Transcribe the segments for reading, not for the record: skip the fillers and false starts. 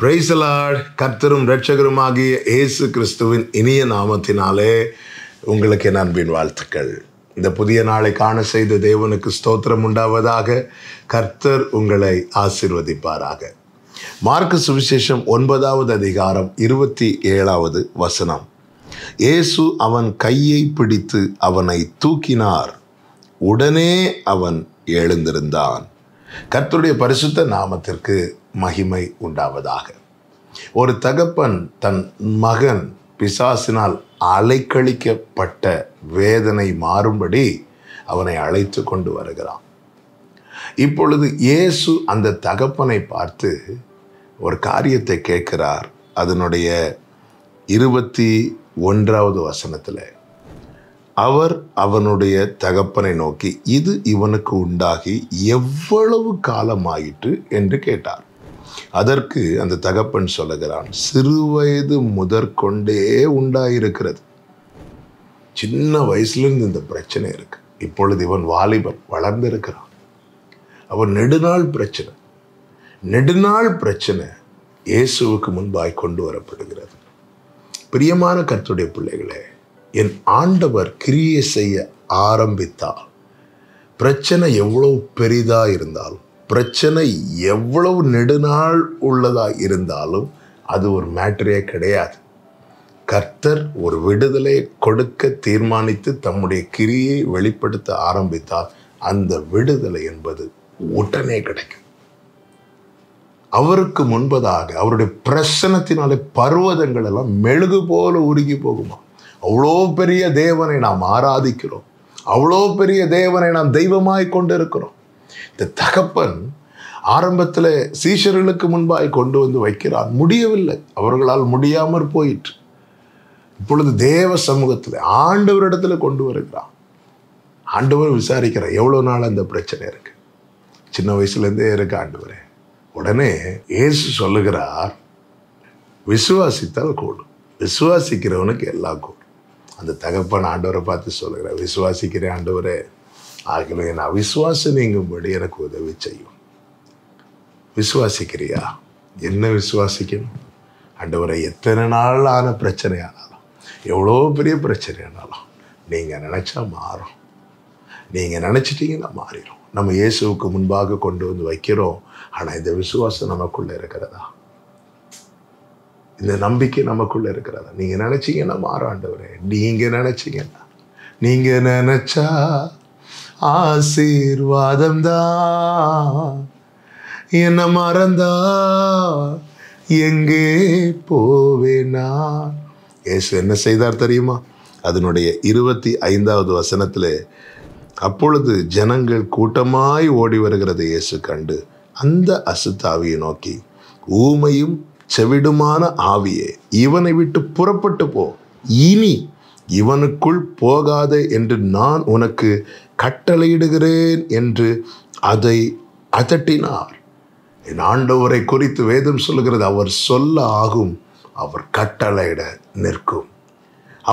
Praise the Lord. கர்த்தரும் இரட்சகருமாகிய இயேசு கிறிஸ்துவின் இனிய நாமத்தினாலே உங்களுக்கு என் அன்பின் வாழ்த்துக்கள். இந்த புதிய நாளை காண செய்த தேவனுக்கு ஸ்தோத்திரம் உண்டாவதாக. கர்த்தர் உங்களை ஆசீர்வதிப்பாராக. மார்க்கு சுவிசேஷம் 9வது அதிகாரம் 27வது வசனம். இயேசு அவன் கையை பிடித்து அவனை தூக்கினார், உடனே அவன் எழுந்திருந்தான். கர்த்தருடைய பரிசுத்த நாமத்திற்கு மகிமை உண்டாவதாக. ஒரு தகப்பன் தன் மகன் பிசாசினால் அலைக்கழிக்கப்பட்ட வேதனை மாறும்படி அவனை அழைத்து கொண்டு வருகிறான். இப்பொழுது இயேசு அந்த தகப்பனை பார்த்து ஒரு காரியத்தை கேட்கிறார். அதனுடைய 21வது வசனத்தில் அவர் அவனுடைய தகப்பனை நோக்கி, இது இவனுக்கு உண்டாகி எவ்வளவு காலமாயிற்று என்று கேட்டார். அதற்கு அந்த தகப்பன் சொல்லுகிறான், சிறுவயது முதற்கொண்டே உண்டாயிருக்கிறது. சின்ன வயசுலேருந்து இந்த பிரச்சனை இருக்கு. இப்பொழுது இவன் வாலிபன், வளர்ந்திருக்கிறான். அவன் நெடுநாள் பிரச்சனை இயேசுவுக்கு முன்பாய் கொண்டு வரப்படுகிறது. பிரியமான கர்த்தருடைய பிள்ளைகளே, என் ஆண்டவர் கிரியை செய்ய ஆரம்பித்தால், பிரச்சனை எவ்வளவு பெரிதா இருந்தாலும், பிரச்சனை எவ்வளவு நெடுநாள் உள்ளதா இருந்தாலும் அது ஒரு மேட்டரே கிடையாது. கர்த்தர் ஒரு விடுதலை கொடுக்க தீர்மானித்து தம்முடைய கிரியை வெளிப்படுத்த ஆரம்பித்தால் அந்த விடுதலை என்பது உடனே கிடைக்கும். அவருக்கு முன்பதாக அவருடைய பிரசன்னத்தினாலே பர்வதங்கள் எல்லாம் மெழுகு போல உருகி போகுமா. அவ்வளோ பெரிய தேவனை நாம் ஆராதிக்கிறோம். அவ்வளோ பெரிய தேவனை நாம் தெய்வமாய் கொண்டு இருக்கிறோம். இந்த தகப்பன் ஆரம்பத்தில் சீஷர்களுக்கு முன்பாய் கொண்டு வந்து வைக்கிறான். முடியவில்லை, அவர்களால் முடியாமற் போயிற்று. இப்பொழுது தேவ சமூகத்தில் ஆண்டவரிடத்துல கொண்டு வருகிறான். ஆண்டவர் விசாரிக்கிறார், எவ்வளோ நாள் அந்த பிரச்சனை இருக்கு? சின்ன வயசுலேருந்தே இருக்கு ஆண்டவரே. உடனே இயேசு சொல்லுகிறார், விசுவாசித்தால் கூடும், விசுவாசிக்கிறவனுக்கு எல்லாம் கூடும். அந்த தகப்பன் ஆண்டவரை பார்த்து சொல்லுகிறார், விசுவாசிக்கிறேன் ஆண்டவரே, ஆகிலும் என் அவிசுவாசம் நீங்கும்படி எனக்கு உதவி செய்யும். விசுவாசிக்கிறியா? என்ன விசுவாசிக்கணும்? ஆண்டவரை, எத்தனை நாள் ஆன பிரச்சனையானாலும், எவ்வளோ பெரிய பிரச்சனையானாலும் நீங்கள் நினச்சா மாறும். நீங்கள் நினச்சிட்டிங்கன்னா மாறிடும். நம்ம இயேசுவுக்கு முன்பாக கொண்டு வந்து வைக்கிறோம். ஆனால் இந்த விசுவாசம் நமக்குள்ளே இருக்கிறதா? இந்த நம்பிக்கை நமக்குள்ள இருக்கிறதா? நீங்க நினைச்சீங்கன்னா மாறும் ஆண்டவரே. நீங்க நினைச்சா ஆசீர்வாதம் தான். என்ன மறந்தா எங்கே போவேனா? இயேசு என்ன செய்தார் தெரியுமா? அதனுடைய 25வது வசனத்தில், அப்பொழுது ஜனங்கள் கூட்டமாய் ஓடி வருகிறது இயேசு கண்டு அந்த அசுத்தாவியை நோக்கி, ஊமையும் செவிடுமான ஆவியே, இவனை விட்டு புறப்பட்டு போ, இனி இவனுக்குள் போகாதே என்று நான் உனக்கு கட்டளையிடுகிறேன் என்று அதை அதட்டினார். என் ஆண்டவரை குறித்து வேதம் சொல்லுகிறது, அவர் சொல்ல ஆகும், அவர் கட்டளையிட நிற்கும்.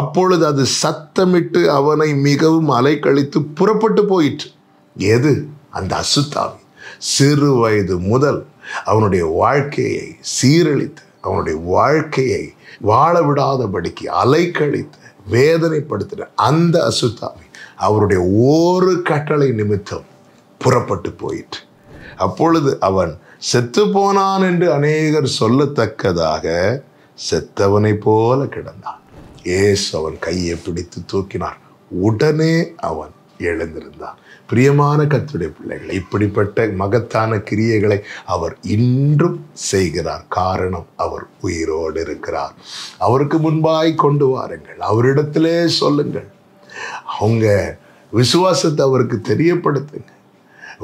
அப்பொழுது அது சத்தமிட்டு அவனை மிகவும் அலைக்கழித்து புறப்பட்டு போயிற்று. எது? அந்த அசுத்தாவி. சிறு வயது முதல் அவனுடைய வாழ்க்கையை சீரழித்து, அவனுடைய வாழ்க்கையை வாழ விடாதபடிக்கு அலைக்கழித்து வேதனைப்படுத்தின அந்த அசுத்தாவி அவருடைய ஒரு கட்டளை நிமித்தம் புறப்பட்டு போயிற்று. அப்பொழுது அவன் செத்து போனான் என்று அநேகர் சொல்லத்தக்கதாக செத்தவனை போல கிடந்தான். இயேசு அவன் கையை பிடித்து தூக்கினார், உடனே அவன் எழுந்திருந்தான். பிரியமான கர்த்தருடைய பிள்ளைகளை, இப்படிப்பட்ட மகத்தான கிரியைகளை அவர் இன்றும் செய்கிறார். காரணம், அவர் உயிரோடு இருக்கிறார். அவருக்கு முன்பாய் கொண்டு வாருங்கள், அவரிடத்திலே சொல்லுங்கள், அவங்க விசுவாசத்தை அவருக்கு தெரியப்படுத்துங்க.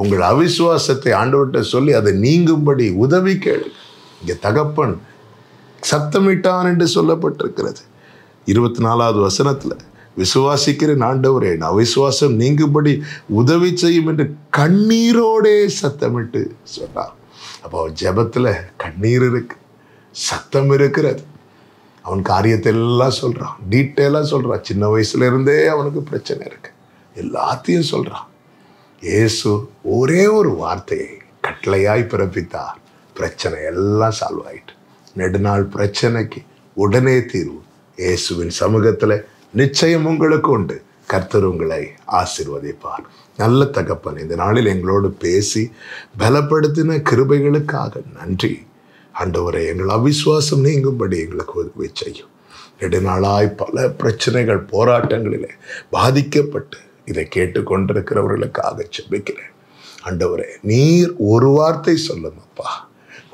உங்கள் அவிசுவாசத்தை ஆண்டவர்கிட்ட சொல்லி அதை நீங்கும்படி உதவி கேளுங்க. இங்கே தகப்பன் சத்தமிட்டான் என்று சொல்லப்பட்டிருக்கிறது. 24வது வசனத்தில், விசுவாசிக்கிறேன் ஆண்டவரே, அவிசுவாசம் நீங்கும்படி உதவி செய்யும் என்று கண்ணீரோடே சத்தமிட்டு சொன்னார். அப்போ அவன் ஜெபத்தில் கண்ணீர் இருக்கு, சத்தம் இருக்கிறது. அவன் காரியத்தை எல்லாம் சொல்றான், டீட்டெயிலாக சொல்றான். சின்ன வயசுல இருந்தே அவனுக்கு பிரச்சனை இருக்கு, எல்லாத்தையும் சொல்றான். இயேசு ஒரே ஒரு வார்த்தையை கட்டளையாய் பிறப்பித்தார், பிரச்சனை எல்லாம் சால்வ் ஆயிட்டு. நெடுநாள் பிரச்சனைக்கு உடனே தீர்வு இயேசுவின் சமூகத்தில் நிச்சயம் உங்களுக்கு உண்டு. கர்த்தர் உங்களை ஆசீர்வதிப்பார். நல்ல தகப்பன், இந்த நாளில் எங்களோடு பேசி பலப்படுத்தின கிருபைகளுக்காக நன்றி. ஆண்டவரே, எங்கள் அவிசுவாசம் நீங்கும்படி எங்களுக்கு உதவி செய்யும். நெடுநாளாய் பல பிரச்சனைகள் போராட்டங்களிலே பாதிக்கப்பட்டு இதை கேட்டுக்கொண்டிருக்கிறவர்களுக்காக ஜெபிக்கிறேன். ஆண்டவரே, நீர் ஒரு வார்த்தை சொல்லுங்கப்பா,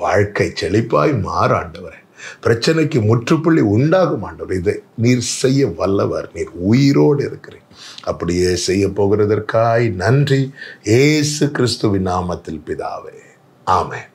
வாழ்க்கை செழிப்பாய் மாற ஆண்டவரே, பிரச்சனைக்கு முற்றுப்புள்ளி உண்டாகும் ஆண்டவர். இதை நீர் செய்ய வல்லவர். நீர் உயிரோடு இருக்கிறீர். அப்படியே செய்ய போகிறதற்காய் நன்றி. இயேசு கிறிஸ்துவின் நாமத்தில் பிதாவே, ஆமென்.